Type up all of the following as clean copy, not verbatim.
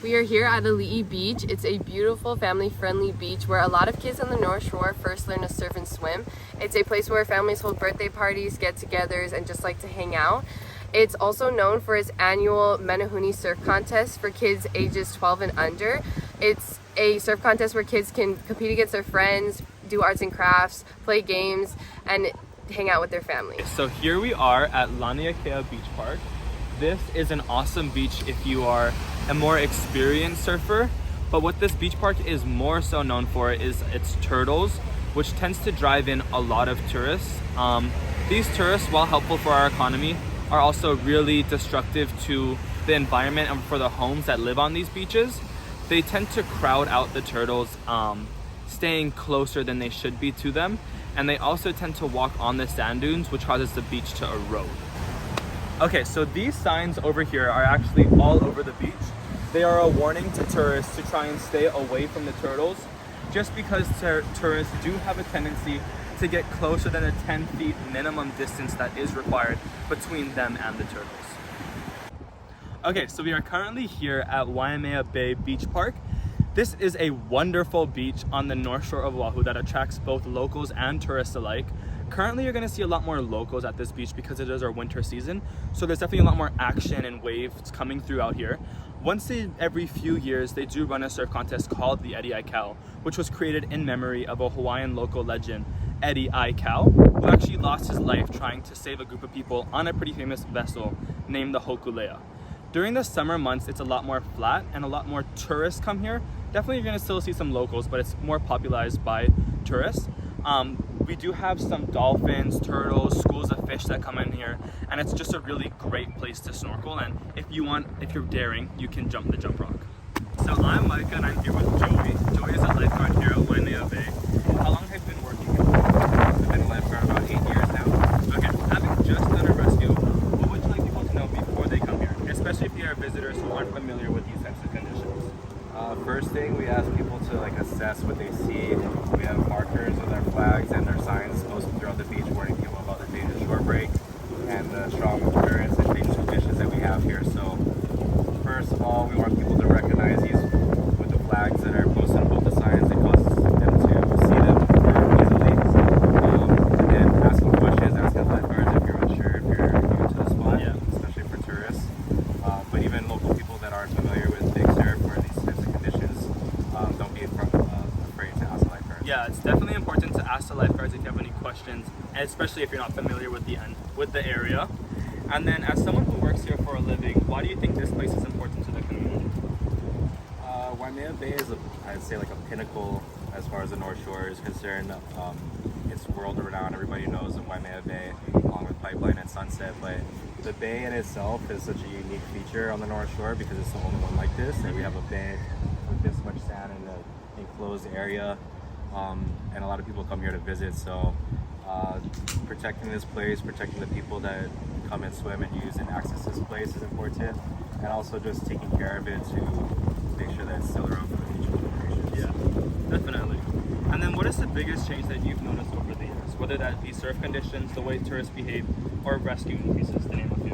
We are here at Ali'i Beach. It's a beautiful family-friendly beach where a lot of kids on the North Shore first learn to surf and swim. It's a place where families hold birthday parties, get-togethers, and just like to hang out. It's also known for its annual Menehune Surf Contest for kids ages 12 and under. It's a surf contest where kids can compete against their friends, do arts and crafts, play games, and hang out with their families. So here we are at Laniakea Beach Park. This is an awesome beach if you are a more experienced surfer, but what this beach park is more so known for is its turtles, which tends to drive in a lot of tourists. These tourists, while helpful for our economy, are also really destructive to the environment and for the homes that live on these beaches. They tend to crowd out the turtles, staying closer than they should be to them, and they also tend to walk on the sand dunes, which causes the beach to erode. Okay, so these signs over here are actually all over the beach. They are a warning to tourists to try and stay away from the turtles, just because tourists do have a tendency to get closer than the 10 feet minimum distance that is required between them and the turtles. Okay, so we are currently here at Waimea Bay Beach Park. This is a wonderful beach on the North Shore of Oahu that attracts both locals and tourists alike. Currently, you're going to see a lot more locals at this beach because it is our winter season, so there's definitely a lot more action and waves coming through out here. Once every few years, they do run a surf contest called the Eddie Aikau, which was created in memory of a Hawaiian local legend, Eddie Aikau, who actually lost his life trying to save a group of people on a pretty famous vessel named the Hokulea. During the summer months, it's a lot more flat and a lot more tourists come here. Definitely you're going to still see some locals, but it's more popularized by tourists. We do have some dolphins, turtles, schools of fish that come in here, and it's just a really great place to snorkel. And if you're daring, you can jump the jump rock. So I'm Micah and I'm here with Joey. Joey is a lifeguard here at Waimea Bay. How long have you been working here? I've been a lifeguard about 8 years now. Okay, having just done a rescue, what would you like people to know before they come here? Especially if you are visitors who aren't familiar with these types of conditions. First thing, we ask people to assess what they see. We have markers with our flags and our signs posted throughout the beach warning people about the dangerous shore break and the strong currents and dangerous conditions that we have here. So first of all, we want people to recognize these with the flags that are posted on both the signs. It causes them to see them more easily. And then ask them questions, ask the lifeguards if you're unsure, if you're new to the spot, especially for tourists. But even local people that aren't familiar with Big Surf or these types of conditions, don't be afraid to ask the lifeguards. Yeah, it's definitely important to ask the lifeguards if you have any questions, especially if you're not familiar with the area. And then, as someone who works here for a living, why do you think this place is important to the community? Waimea Bay is, I'd say, like a pinnacle as far as the North Shore is concerned. It's world renowned. Everybody knows of Waimea Bay, along with Pipeline and Sunset. But the bay in itself is such a unique feature on the North Shore because it's the only one like this. And we have a bay with this much sand in an enclosed area, and a lot of people come here to visit. So protecting this place, protecting the people that come and swim and use and access this place is important, and also just taking care of it to make sure that it's still around for the future generations. Yeah, definitely. And then what is the biggest change that you've noticed over the years, whether that be surf conditions, the way tourists behave, or rescue increases, to name a few?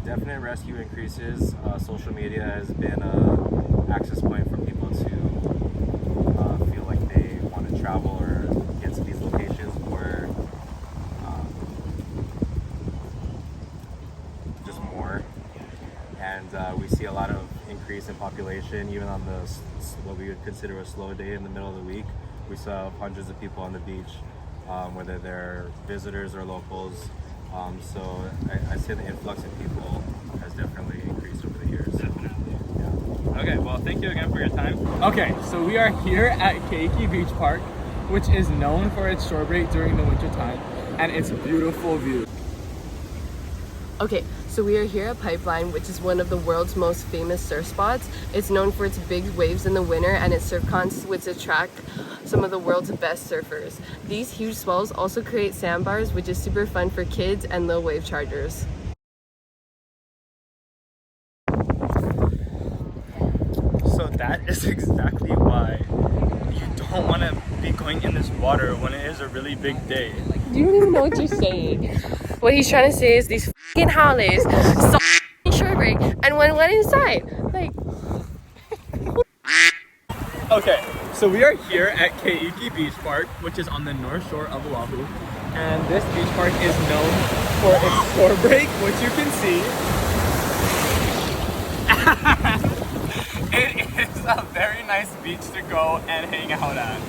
Definite rescue increases. Social media has been an access point for people to feel like they want to travel or get to these locations where just more. And we see a lot of increase in population, even on what we would consider a slow day in the middle of the week. We saw hundreds of people on the beach, whether they're visitors or locals. So I say the influx of people has definitely increased over the years. Definitely. Yeah. Okay, well, thank you again for your time. Okay, so we are here at Keiki Beach Park, which is known for its shore break during the winter time and its beautiful view. Okay, so we are here at Pipeline, which is one of the world's most famous surf spots. It's known for its big waves in the winter and its surf contests, which attract some of the world's best surfers. These huge swells also create sandbars, which is super fun for kids and low wave chargers. So that is exactly why you don't want to be going in this water when it is a really big day. You don't even know what you're saying. What he's trying to say is these f***ing howlers saw shore break and went inside. Like, Okay, so we are here at Keiki Beach Park, which is on the north shore of Oahu. And this beach park is known for its shore break, which you can see. It is a very nice beach to go and hang out at.